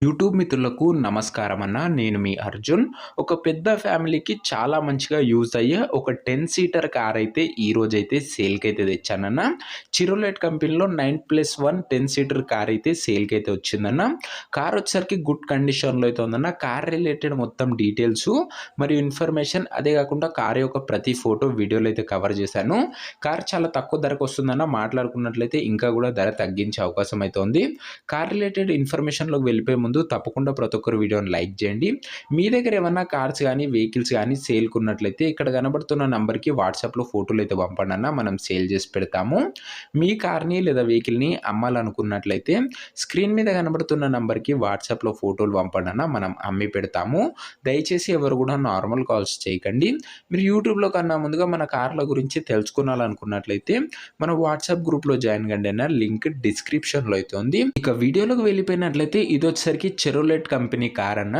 YouTube మిత్రులకు నమస్కారం అన్న. నేను మీ అర్జున్. ఒక పెద్ద ఫ్యామిలీకి చాలా మంచిగా యూజ్ అయ్యే ఒక 10 సీటర్ కార్ అయితే ఈరోజైతే సేల్‌కైతే తెచ్చానన్న. చిరోలేట్ కంపెనీలో 9+1 10 సీటర్ కార్ అయితే సేల్‌కైతే వచ్చిందన్న. కార్ వచ్చేసరికి గుడ్ కండిషన్‌లో అయితే ఉందన్న. కార్ రిలేటెడ్ మొత్తం డీటెయిల్స్ మరియు ఇన్ఫర్మేషన్ అదే కాకుండా కార్ యొక్క ప్రతి ఫోటో వీడియోలో అయితే కవర్ చేశాను. కార్ చాలా తక్కువ ధరకు వస్తుందన్న. మాట్లాడుకున్నట్లయితే ఇంకా కూడా ధర తగ్గించే అవకాశం అయితే ఉంది. కార్ రిలేటెడ్ ఇన్ఫర్మేషన్‌లోకి వెళ్ళిపోయే ముందు తప్పకుండా ప్రతి ఒక్కరు వీడియోని లైక్ చేయండి. మీ దగ్గర ఏమన్నా కార్స్ గానీ, వెహికల్స్ గానీ సేల్‌కున్నట్లయితే ఇక్కడ కనబడుతున్న నంబర్‌కి వాట్సాప్‌లో ఫోటోలు అయితే పంపండి అన్న. మనం సేల్ చేసి పెడతాము. మీ కార్‌ని లేదా వెహికల్‌ని అమ్మాలనుకున్నట్లయితే స్క్రీన్ మీద కనబడుతున్న నంబర్‌కి వాట్సాప్‌లో ఫోటోలు పంపండి అన్న. మనం అమ్మి పెడతాము. దయచేసి ఎవరు కూడా నార్మల్ కాల్స్ చేయకండి. మీరు యూట్యూబ్‌లో కన్నా ముందుగా మన కార్ల గురించి తెలుసుకోవాలనుకున్నట్లయితే మన వాట్సాప్ గ్రూప్‌లో జాయిన్ కండి అన్న. లింక్ డిస్క్రిప్షన్‌లో అయితే ఉంది. ఇక వీడియోలోకి వెళ్ళిపోయినట్లయితే ఇదొచ్చేసరికి చెరోలెట్ కంపెనీ కార్ అన్న.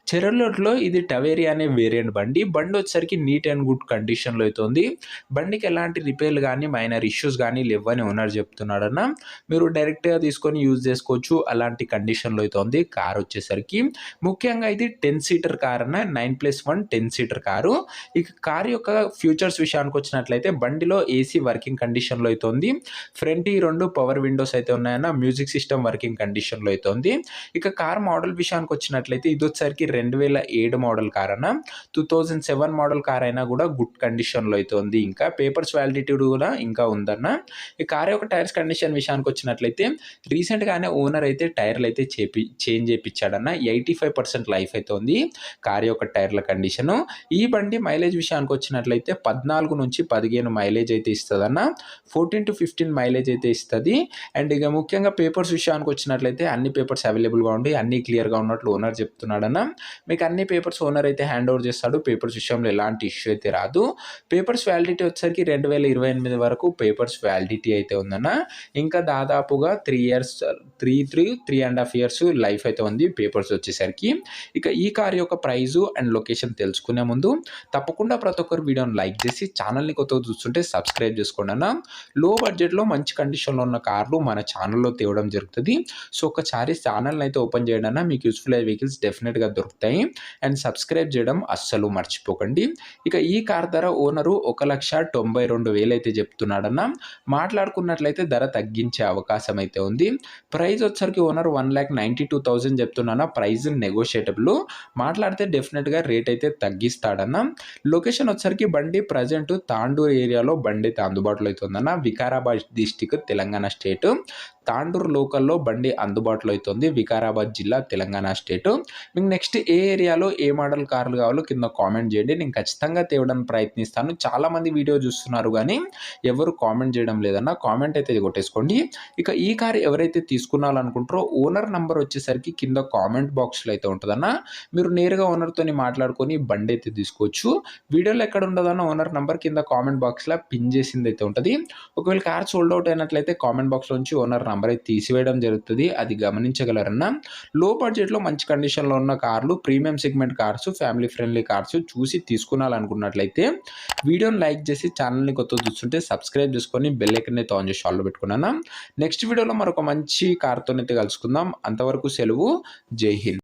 చెరోలెట్‌లో ఇది టవేరియా అనే వేరియంట్ బండి. బండి వచ్చేసరికి నీట్ అండ్ గుడ్ కండిషన్‌లో అయితే ఉంది. బండికి ఎలాంటి రిపేర్లు గానీ, మైనర్ ఇష్యూస్ గానీ లేవని ఓనర్ చెప్తున్నాడన్న. మీరు డైరెక్ట్‌గా తీసుకొని యూజ్ చేసుకోవచ్చు. అలాంటి కండిషన్‌లో అయితే ఉంది కార్ వచ్చేసరికి. ముఖ్యంగా ఇది 10 సీటర్ కార్ అన్న. 9+1 10 సీటర్ కారు. ఇక కార్ యొక్క ఫ్యూచర్స్ విషయానికి వచ్చినట్లయితే బండిలో ఏసీ వర్కింగ్ కండిషన్‌లో అయితే ఉంది. ఫ్రంట్ ఈ 2 పవర్ విండోస్ అయితే ఉన్నాయన్న. మ్యూజిక్ సిస్టమ్ వర్కింగ్ కండిషన్‌లో అయితే ఉంది. ఇక కార్ మోడల్ విషయానికి వచ్చినట్లయితే ఇదొచ్చేసరికి 2007 మోడల్ కార్ అన్న. 2007 మోడల్ కార్ అయినా కూడా గుడ్ కండిషన్‌లో అయితే ఉంది. ఇంకా పేపర్స్ వ్యాలిడిటీ కూడా ఇంకా ఉందన్న. ఈ కార్ యొక్క టైర్స్ కండిషన్ విషయానికి వచ్చినట్లయితే రీసెంట్‌గానే ఓనర్ అయితే టైర్లు అయితే చేంజ్ చేపిచ్చాడన్న. 85% లైఫ్ అయితే ఉంది కార్ యొక్క టైర్ల కండిషను. ఈ బండి మైలేజ్ విషయానికి వచ్చినట్లయితే 14-15 మైలేజ్ అయితే ఇస్తదన్న. 14-15 మైలేజ్ అయితే ఇస్తది. అండ్ ఇక ముఖ్యంగా పేపర్స్ విషయానికి వచ్చినట్లయితే అన్ని పేపర్స్ అవైలబుల్‌గా ఉండి అన్నీ క్లియర్‌గా ఉన్నట్లు ఓనర్ చెప్తున్నాడన్న. మీకు అన్ని పేపర్స్ ఓనర్ అయితే హ్యాండ్ ఓవర్ చేస్తాడు. పేపర్స్ విషయంలో ఎలాంటి ఇష్యూ అయితే రాదు. పేపర్స్ వ్యాలిడిటీ వచ్చేసరికి 2028 వరకు పేపర్స్ వ్యాలిడిటీ అయితే ఉందన్న. ఇంకా దాదాపుగా 3 ఇయర్స్ 3.5 ఇయర్స్ లైఫ్ అయితే ఉంది పేపర్స్ వచ్చేసరికి. ఇక ఈ కార్ యొక్క ప్రైజు అండ్ లొకేషన్ తెలుసుకునే ముందు తప్పకుండా ప్రతి ఒక్కరు వీడియోని లైక్ చేసి ఛానల్‌ని కొత్తగా చూస్తుంటే సబ్స్క్రైబ్ చేసుకోండి అన్న. లో బడ్జెట్‌లో మంచి కండిషన్‌లో ఉన్న కార్లు మన ఛానల్‌లో తేవడం జరుగుతది. సో ఒకసారి ఛానల్‌ని అయితే ఓపెన్ చేయండి అన్న. మీకు యూజ్‌ఫుల్ అయ్యే వెహికల్స్ డెఫినెట్‌గా దొరుకుతాయి. అండ్ సబ్స్క్రైబ్ చేయడం అస్సలు మర్చిపోకండి. ఇక ఈ కార్ ధర ఓనరు 1,92,000 అయితే చెప్తున్నాడన్న. మాట్లాడుకున్నట్లయితే ధర తగ్గించే అవకాశం అయితే ఉంది. ప్రైస్ వచ్చరికి ఓనర్ 1,92,000 చెప్తున్నాన. ప్రైస్ నెగోషియేటబుల్. మాట్లాడితే డెఫినెట్‌గా రేట్ అయితే తగ్గిస్తాడన్న. లొకేషన్ వచ్చరికి బండి ప్రజెంట్ తాండూరు ఏరియాలో బండి అయితే అందుబాటులో అయితే ఉందన్న. Vikarabad district Telangana state. తాండూరు లోకల్‌లో బండి అందుబాటులో అయితే ఉంది. వికారాబాద్ జిల్లా తెలంగాణ స్టేట్. మీకు నెక్స్ట్ ఏ ఏరియాలో ఏ మోడల్ కార్లు కావాలో కింద కామెంట్ చేయండి. నేను ఖచ్చితంగా తేవడానికి ప్రయత్నిస్తాను. చాలామంది వీడియో చూస్తున్నారు కానీ ఎవరు కామెంట్ చేయడం లేదన్న. కామెంట్ అయితే కొట్టేసుకోండి. ఇక ఈ కార్ ఎవరైతే తీసుకోవాలనుకుంటారో ఓనర్ నంబర్ వచ్చేసరికి కింద కామెంట్ బాక్స్‌లో అయితే ఉంటదన్న. మీరు నేరుగా ఓనర్‌తోని మాట్లాడుకొని బండి అయితే తీసుకోవచ్చు. వీడియోలో ఎక్కడ ఉండదన్న ఓనర్ నంబర్ కింద కామెంట్ బాక్స్‌లో పిన్ చేసింది అయితే ఉంటది. ఒకవేళ కార్ సోల్డ్ అవుట్ అయినట్లయితే కామెంట్ బాక్స్‌లో నుంచి ఓనర్ నంబర్ అయితే తీసివేయడం జరుగుతుంది. అది గమనించగలరన్న. లో బడ్జెట్‌లో మంచి కండిషన్‌లో ఉన్న కార్లు, premium segment cars, family friendly cars చూసి తీసుకోవాలనుకున్నట్లయితే వీడియోని లైక్ చేసి ఛానల్‌ని కొత్తగా చూస్తుంటే సబ్స్క్రైబ్ చేసుకొని బెల్ ఐకాన్ అయితే ఆన్ చేసి ఆల్‌లో పెట్టుకున్నాను. నెక్స్ట్ వీడియోలో మరొక మంచి కార్‌తోనైతే కలుసుకుందాం. అంతవరకు సెలవు. జై హింద్.